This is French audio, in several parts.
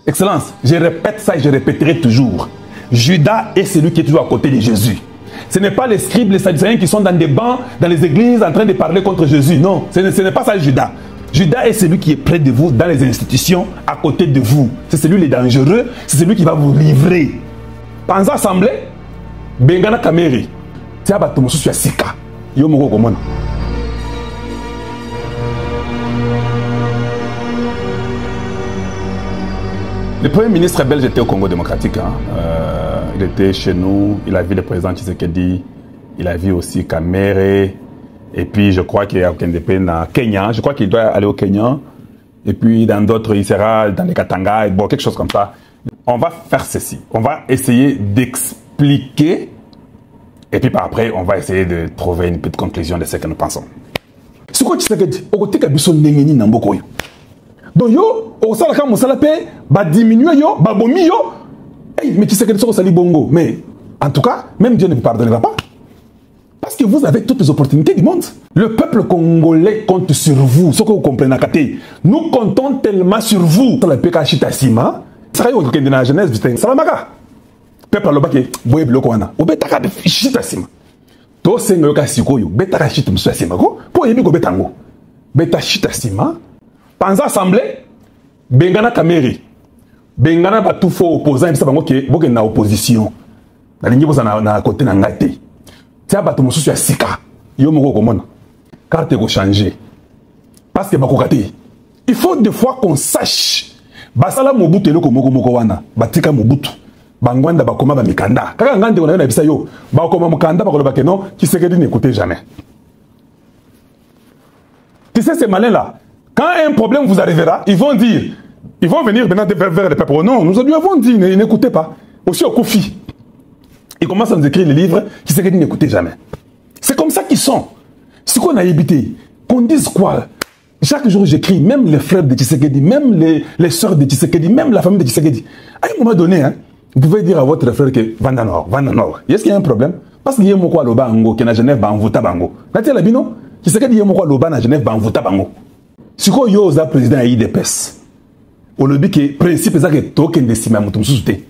Excellence, je répète ça et je répéterai toujours. Judas est celui qui est toujours à côté de Jésus. Ce n'est pas les scribes, les sadducéens qui sont dans des bancs, dans les églises, en train de parler contre Jésus. Non, ce n'est pas ça Judas. Judas est celui qui est près de vous, dans les institutions, à côté de vous. C'est celui qui est dangereux, c'est celui qui va vous livrer. Pendant l'assemblée, Bengana Kameri, Tia Batomosu Sika, Yomoko Komona. Le Premier ministre belge était au Congo démocratique. Il était chez nous, il a vu le président Tshisekedi, il a vu aussi Kamere, et puis je crois qu'il y a au Kenya, je crois qu'il doit aller au Kenya, et puis dans d'autres, il sera dans les Katanga, bon, quelque chose comme ça. On va faire ceci, on va essayer d'expliquer, et puis par après, on va essayer de trouver une petite conclusion de ce que nous pensons. Ce que Tshisekedi, au côté Kabiso Nengeni Nambokoyo. Donc yo, au salaka mosalape, ba diminuer yo, ba bomi yo. Hey, mais tu sais que ça sali bongo. Mais en tout cas, même Dieu ne vous pardonnera pas. Parce que vous avez toutes les opportunités du monde. Le peuple congolais compte sur vous. Ce que vous comprenez, nous comptons tellement sur vous. Dans le PK Chitasima, ça va y avoir la jeunesse du Salamaka. Peuple à l'obake, boye bloko wana. Obetaka de Chitasima. To sengo ka sikoyo, betaka Chitasima ko. Po yebi ko betango. Beta Chitasima. Pendant l'assemblée, Bengana Kameri, Bengana va tout faux opposant, et puis ça va être na opposition. La ligne vous en a côté n'angate. Tiens, bah tout mon souci à Sika. Yo moko komona. Carte go changer. Parce que bakokate. Il faut des fois qu'on sache. Basala mobutu eloko moko wana. Batika mobutu. Bangwanda bakoma ba mikanda. Kaka ngande on a bisa yo. Bakoma mukanda bakoloba ke non, qui sait que n'écoutez jamais. Tu sais ces malins là. Quand un problème vous arrivera, ils vont dire, ils vont venir maintenant vers les peuples. Non, nous lui avons dit, n'écoutez pas. Aussi au Kofi. Ils commencent à nous écrire les livres qui se disent n'écoutez jamais. C'est comme ça qu'ils sont. Ce qu'on a évité, qu'on dise quoi. Chaque jour j'écris, même les frères de Tshisekedi, même les sœurs de Tshisekedi, même la famille de Tshisekedi. À un moment donné, hein, vous pouvez dire à votre frère que Vanda Nord. Est-ce qu'il y a un problème? Parce qu'il y a un mot loba ango, qui est à Genève, banvouta bango. Là-dessus, la bino, Tshisekedi y a un mot loba à Genève, banvouta bango. Si vous avez un président à IDPS, au lobby qui est principe est que token de sima mutum sousouté.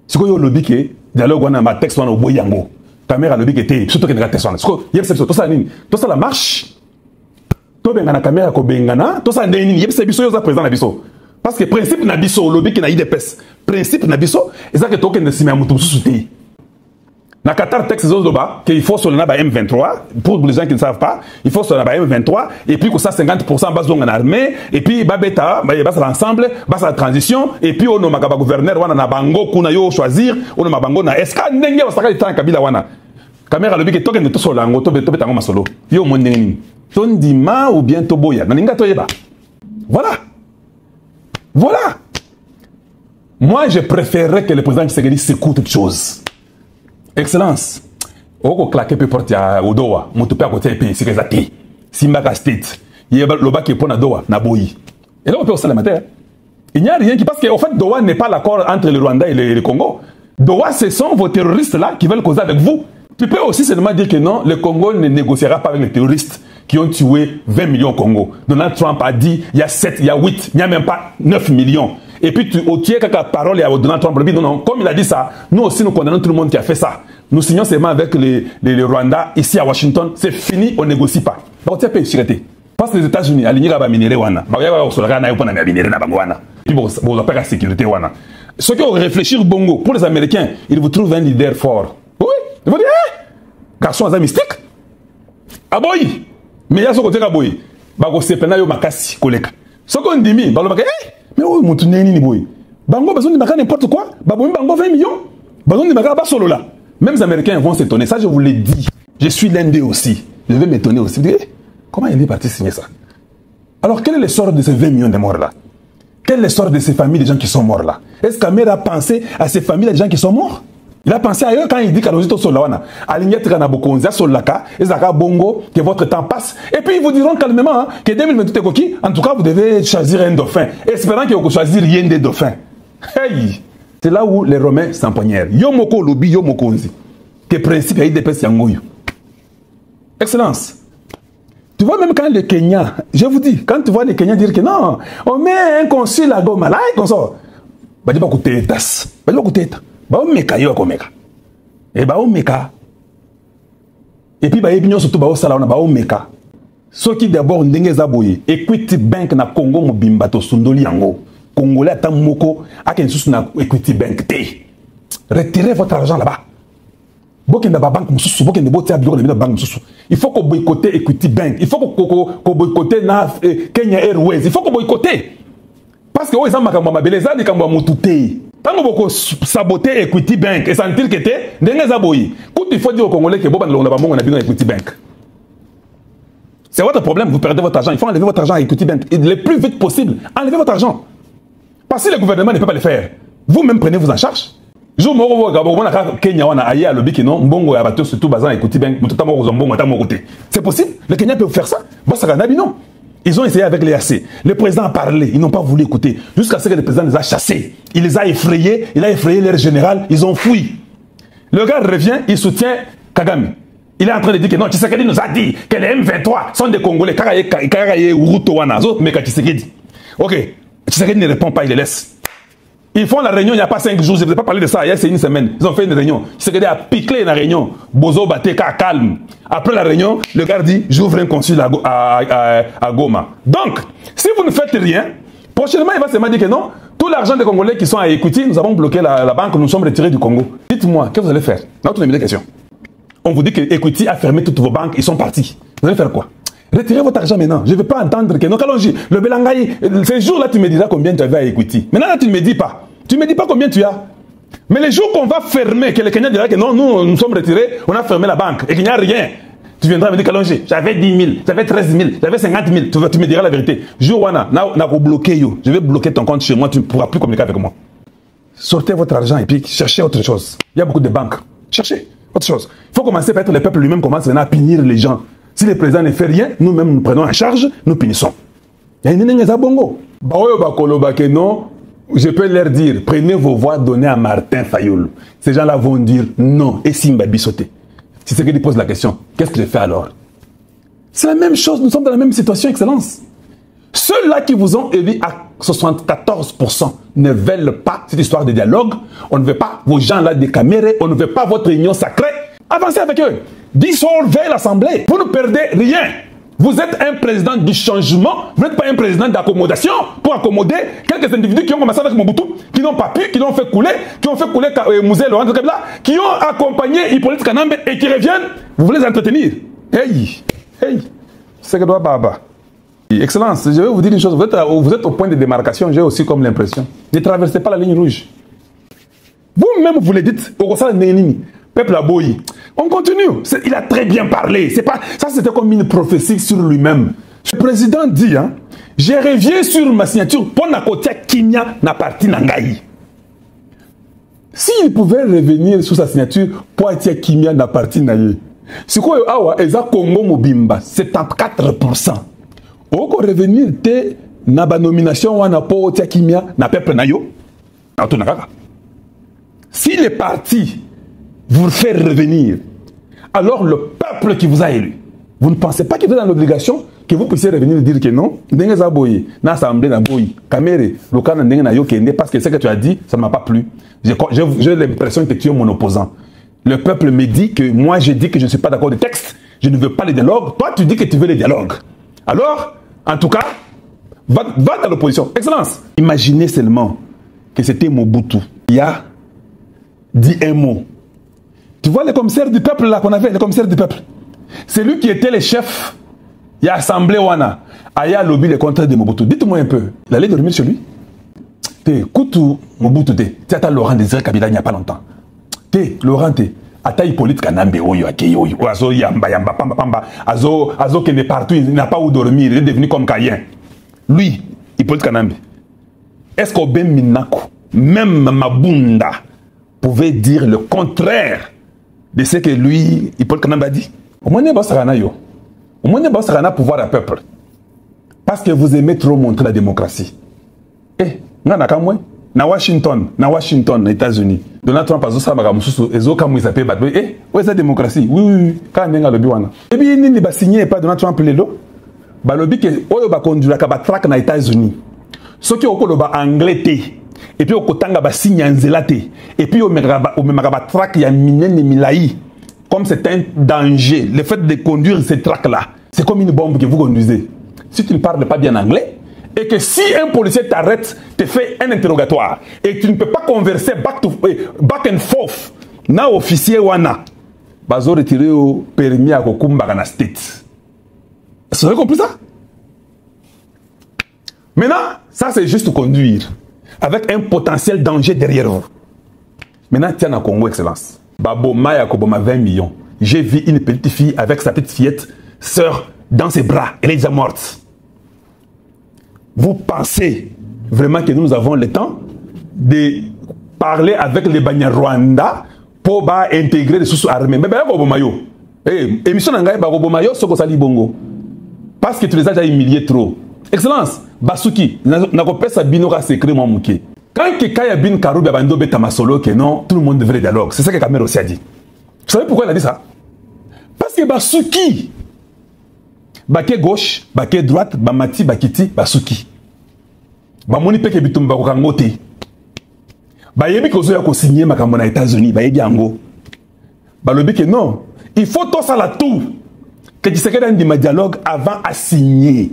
Si vous avez un lobby qui est dialogue on a ma texte on a boyango. Caméra lobby qui était surtout que de la texte on. Si vous avez tout ça nini, tout ça la marche. Tout bengana caméra ko bengana, tout ça nini, yep c'est biso yo za président na biso. Parce que principe na biso lobby qui na IDPS, principe na biso, et ça que token de sima mutum sousouté. Dans Qatar, texte qu'il faut sur le M23, pour les gens qui ne savent pas, il faut sur le M23, et puis que ça 50% base en armée, et puis babeta, bas l'ensemble, bas la transition, et puis on a gouverneur, on a bango, qu'on a yo choisir, on a bango na eska ndenge on s'aka itan kabila wana. Caméra le bique token de tout sur l'ango, to betango masolo. Yo mon ndenge. Ton dima ou bien toboya. Naninga toyeba. Voilà. Voilà. Moi, je préférerais que le président Tshisekedi s'écoute toute chose. Excellence, on claquer peu porte à Odoa, mon tout père côté pays, c'est exact. Simbaka State, il y a le bac qui est pour Nadoa, Naboyi. Et là on peut aussi la matière. Il n'y a rien qui parce qu'en fait Doha n'est pas l'accord entre le Rwanda et le Congo. Doha, ce sont vos terroristes là qui veulent causer avec vous. Tu peux aussi seulement dire que non, le Congo ne négociera pas avec les terroristes qui ont tué 20 millions au Congo. Donald Trump a dit il y a 7, il y a 8, il n'y a même pas 9 millions. Et puis tu tiens quelques paroles à Donald Trump. Non, non, comme il a dit ça, nous aussi nous condamnons tout le monde qui a fait ça. Nous signons seulement avec les Rwanda ici à Washington. C'est fini, on ne négocie pas. Parce que les États-Unis, ils ont minéré wana. Puis vous appelez la sécurité wana. Ceux qui ont réfléchi bongo, pour les Américains, ils vous trouvent un leader fort. Oui, ils vont dire, garçon à mystique. Aboyi. Mais il y a ce côté aboyi. Bago sepena yo makasi koleka. Ce qu'on dit, mais oui, mon tourné ni boy. Bango besoin de marquer n'importe quoi. Bango 20 millions. Besoin de marquer pas solo là. Même les Américains vont s'étonner. Ça, je vous l'ai dit. Je suis l'un d'eux aussi. Je vais m'étonner aussi. Comment il est parti signer ça? Alors, quel est le sort de ces 20 millions de morts là? Quel est le sort de ces familles de gens qui sont morts là? Est-ce qu'Amir a pensé à ces familles de gens qui sont morts? Il a pensé à eux quand il dit qu'Alozito Solawana, Alignette Ranabokonza Solaka, Ezaka Bongo, que votre temps passe. Et puis ils vous diront calmement hein, que 2022 est coquille. En tout cas, vous devez choisir un dauphin, espérant que vous choisissez rien des dauphins. Hey! C'est là où les Romains s'empoignèrent. Yomoko Lobi, Yomoko Nzi. Que principe a IDPS Yangoyo. Excellence. Tu vois, même quand les Kenyans, je vous dis, quand tu vois les Kenyans dire que non, on met un consul à Goma, là, comme ça. badi ba kutetas badi ba kuteta ba o meka yo ko meka et ba o meka et puis ba yebinyo surtout ba o sala na ba o meka soki d'abord ndenge za boye Equity Bank na Congo mobimba to sundoli yango Congolais ata moko aken susu na Equity Bank te retirez votre argent là-bas bokenda ba banque mususu bokenda botia biloko na banque mususu il faut que boycotter Equity Bank il faut que boycotter na Kenya Airways il faut que boycotter parce que ils ont makambo mabele za likambo mututé tango boko saboter Equity Bank et sentir que te ndenge za boyi quand il faut dire aux Congolais que boba na bango na bino Equity Bank c'est votre problème vous perdez votre argent il faut enlever votre argent à Equity Bank et le plus vite possible enlevez votre argent parce que le gouvernement ne peut pas le faire vous-même prenez-vous en charge jour moko ka Kenya wana aye alobi ki non mbongo ya bato surtout bazan Equity Bank mutata moko mbongo ta moko te c'est possible le Kenya peut faire ça basaka nabi non ils ont essayé avec les AC le président a parlé ils n'ont pas voulu écouter jusqu'à ce que le président les a chassés il les a effrayés il a effrayé leur général ils ont fui le gars revient il soutient Kagame il est en train de dire que non Tshisekedi nous a dit que les M23 sont des Congolais kakaye Uruto wana zo meka Tshisekedi ok Tshisekedi ne répond pas il les laisse. Ils font la réunion il n'y a pas 5 jours, je ne vais pas parler de ça, il y a une semaine. Ils ont fait une réunion. Tshisekedi a piqué la réunion. Bozo Bateka calme. Après la réunion, le gars dit j'ouvre un consul à Goma. Donc, si vous ne faites rien, prochainement il va se dire que non, tout l'argent des Congolais qui sont à Equity, nous avons bloqué la banque, nous sommes retirés du Congo. Dites-moi, qu'est-ce que vous allez faire? Notre question. On vous dit que Equity a fermé toutes vos banques, ils sont partis. Vous allez faire quoi? Retirez votre argent maintenant. Je ne veux pas entendre que non, Kalonji, le Belangaï, ces jours-là, tu me diras combien tu avais à Equity. Maintenant, là, tu ne me dis pas. Tu ne me dis pas combien tu as. Mais les jours qu'on va fermer, que le Kenya dira que non, nous sommes retirés, on a fermé la banque et qu'il n'y a rien. Tu viendras me dire, Kalonji, j'avais 10 000, j'avais 13 000, j'avais 50 000. Tu me diras la vérité. Jour wana, na bloqué yo. Je vais bloquer ton compte chez moi, tu ne pourras plus communiquer avec moi. Sortez votre argent et puis cherchez autre chose. Il y a beaucoup de banques. Cherchez autre chose. Il faut commencer par être le peuple lui-même commence à punir les gens. Si le président ne fait rien, nous-mêmes nous prenons en charge, nous punissons. Il y a une bongo. Non, je peux leur dire, prenez vos voix, donnez à Martin Fayulu. Ces gens-là vont dire non. Et Simba Bissoté. Si c'est que tu poses la question, qu'est-ce que je fais alors? C'est la même chose, nous sommes dans la même situation, Excellence. Ceux-là qui vous ont élu à 74% ne veulent pas cette histoire de dialogue. On ne veut pas vos gens-là décamérer, on ne veut pas votre union sacrée. Avancez avec eux. Dissolvez l'Assemblée. Vous ne perdez rien. Vous êtes un président du changement. Vous n'êtes pas un président d'accommodation pour accommoder quelques individus qui ont commencé avec Mobutu, qui n'ont pas pu, qui l'ont fait couler, Mouzé Laurent Kabila, qui ont accompagné Hippolyte Kanambe et qui reviennent. Vous voulez les entretenir. Hey, c'est que doit Baba. Excellence, je vais vous dire une chose. Vous êtes au point de démarcation, j'ai aussi comme l'impression. Ne traversez pas la ligne rouge. Vous-même, vous le dites. Peuple Aboyi. On continue. Il a très bien parlé. Ça, c'était comme une prophétie sur lui-même. Le président dit, hein, je reviens sur ma signature pour Nakotia Kimia na parti Nangaï. S'il pouvait revenir sur sa signature pour Atia Kimia na parti Nangaï, c'est quoi, Eza Congo Mobimba, 74%. Ou qu'on revenir te na ba nomination wana pour Atia Kimia na peuple Nayo, si les partis vous faire revenir, alors le peuple qui vous a élu, vous ne pensez pas qu'il est dans l'obligation que vous puissiez revenir et dire que non, parce que ce que tu as dit, ça ne m'a pas plu. J'ai l'impression que tu es mon opposant. Le peuple me dit que moi j'ai dit que je ne suis pas d'accord du texte, je ne veux pas les dialogues, toi tu dis que tu veux les dialogues. Alors, en tout cas, va dans l'opposition. Excellence, imaginez seulement que c'était Mobutu qui a dit un mot. Tu vois le commissaire du peuple là qu'on avait, le commissaire du peuple. C'est lui qui était le chef. Il y a assemblé Wana. Aya lobby le contrat de Mobutu. Dites-moi un peu, il allait dormir chez lui? Koutou Mobutu, tu as Laurent Désiré Kabila il n'y a pas longtemps. Laurent, Ata Hippolyte Kanambe, Azo Yamba, Pamba, Pamba, Azo qui est partout, il n'a pas où dormir, il est devenu comme Kayen. Lui, Hippolyte Kanambe, est-ce qu'au Ben Minako, même Mabunda, pouvait dire le contraire de ce que lui, Hippolyte Kanambe a dit? Au moins, il y a pouvoir à peuple. Parce que vous aimez trop montrer la démocratie. Na Washington, les États-Unis. Donald Trump a dit ça, où est la démocratie? Oui, quand on a le biwana. Et puis, il n'y a signé pas Donald Trump le balobi que oyo ba conduire ka ba track na États-Unis. Ce qui est au anglais Et puis au kotanga ba signe nzelate. Et puis au memagaba track ya minene milai. Comme c'est un danger, le fait de conduire ces tracks là, c'est comme une bombe que vous conduisez. Si tu ne parles pas bien anglais, et que si un policier t'arrête, te fait un interrogatoire, et tu ne peux pas converser back and forth, na officier wana, bazo retiré au permis à Kokumba na state. Vous avez compris ça? Maintenant, ça c'est juste conduire, avec un potentiel danger derrière vous. Maintenant, tiens à Congo, Excellence. Baboma Yakoboma 20 millions. J'ai vu une petite fille avec sa petite fillette, sœur, dans ses bras. Elle est déjà morte. Vous pensez vraiment que nous avons le temps de parler avec les Banyarwanda pour intégrer les sous armées? Mais ben, Bobomayo. Émission Nangaï, Bobomayo, Soko Sali Bongo. Parce que tu les as déjà humiliés trop. Excellence, Basuki, Nakopé Sabinora secret Mamouké. Quand Kekaya Bin Karoubi Abando Betamasolo, que non, tout le monde devrait dialogue. C'est ça que Kamer aussi a dit. Vous savez pourquoi il a dit ça? Parce que Basuki, Baké gauche, Baké droite, Bamati, Bakiti, Basuki. Bamoni Peke Bitumba Kokangote. Bayebi Kozoya ko signé Makambo na États-Unis, Bayebi Ango. Balobi que non, il faut tout ça la tout. Que tu sais que dans un dialogue avant à signer.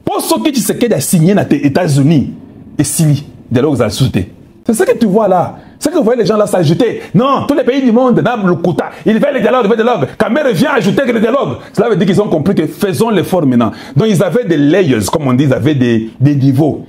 Pour ce que tu sais que tu as signé dans les États-Unis, et si dialogue à sauter. C'est ce que tu vois là. C'est que vous voyez les gens là s'ajouter. Non, tous les pays du monde, le quota. Ils veulent le dialogue, Kamer vient ajouter le dialogue. Cela veut dire qu'ils ont compris que faisons l'effort maintenant. Donc ils avaient des layers, comme on dit, ils avaient des niveaux.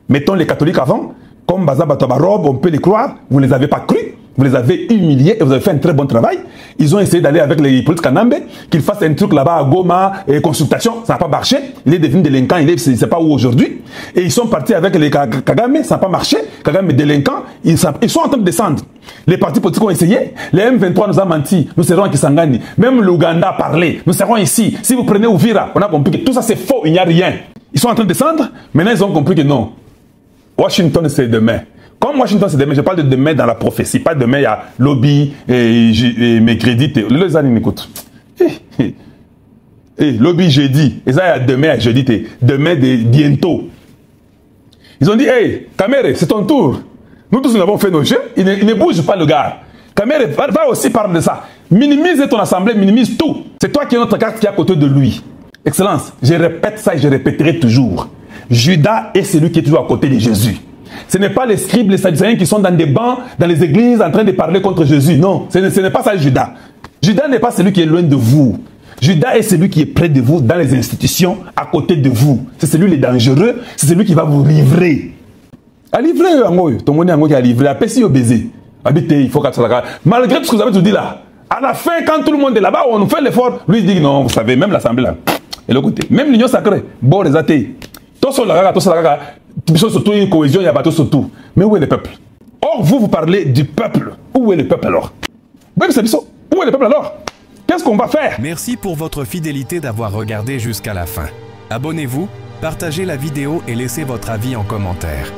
Mettons les catholiques avant, comme Bazaba Tobarob, on peut les croire, vous ne les avez pas cru. Vous les avez humiliés et vous avez fait un très bon travail. Ils ont essayé d'aller avec les polices Kanambe, qu'ils fassent un truc là-bas à Goma, et consultation, ça n'a pas marché. Il est devenu délinquant, il ne sait pas où aujourd'hui. Et ils sont partis avec les Kagame, ça n'a pas marché. Kagame est délinquant, ils sont en train de descendre. Les partis politiques ont essayé, les M23 nous ont menti, nous serons à Kisangani. Même l'Ouganda a parlé, nous serons ici. Si vous prenez Ouvira, on a compris que tout ça c'est faux, il n'y a rien. Ils sont en train de descendre, maintenant ils ont compris que non. Washington c'est demain. Comme Washington c'est demain, je parle de demain dans la prophétie, pas demain il y a lobby et mes crédits. Les amis m'écoutent. Lobby jeudi, et ça il y a demain à jeudi, demain de bientôt. Ils ont dit, hey, Kamere, c'est ton tour. Nous tous nous avons fait nos jeux, il ne bouge pas le gars. Kamere, va aussi parler de ça. Minimise ton assemblée, minimise tout. C'est toi qui es notre carte qui est à côté de lui. Excellence, je répète ça et je répéterai toujours. Judas est celui qui est toujours à côté de Jésus. Ce n'est pas les scribes, les sadducéens qui sont dans des bancs, dans les églises, en train de parler contre Jésus. Non, ce n'est pas ça Judas. Judas n'est pas celui qui est loin de vous. Judas est celui qui est près de vous, dans les institutions, à côté de vous. C'est celui qui est dangereux, c'est celui qui va vous livrer. À livrer, ton monde qui a livré, à passer au baiser. Habitez, il faut qu'à ça. Malgré tout ce que vous avez tout dit là, à la fin, quand tout le monde est là-bas, on fait l'effort. Lui, il dit non, vous savez, même l'Assemblée là. Et l'autre côté, même l'Union sacrée, bon, les athées. Tout ça, surtout une cohésion, il y a pas tout surtout. Mais où est le peuple? Or, vous parlez du peuple. Où est le peuple alors? Où est le peuple alors? Qu'est-ce qu'on va faire? Merci pour votre fidélité d'avoir regardé jusqu'à la fin. Abonnez-vous, partagez la vidéo et laissez votre avis en commentaire.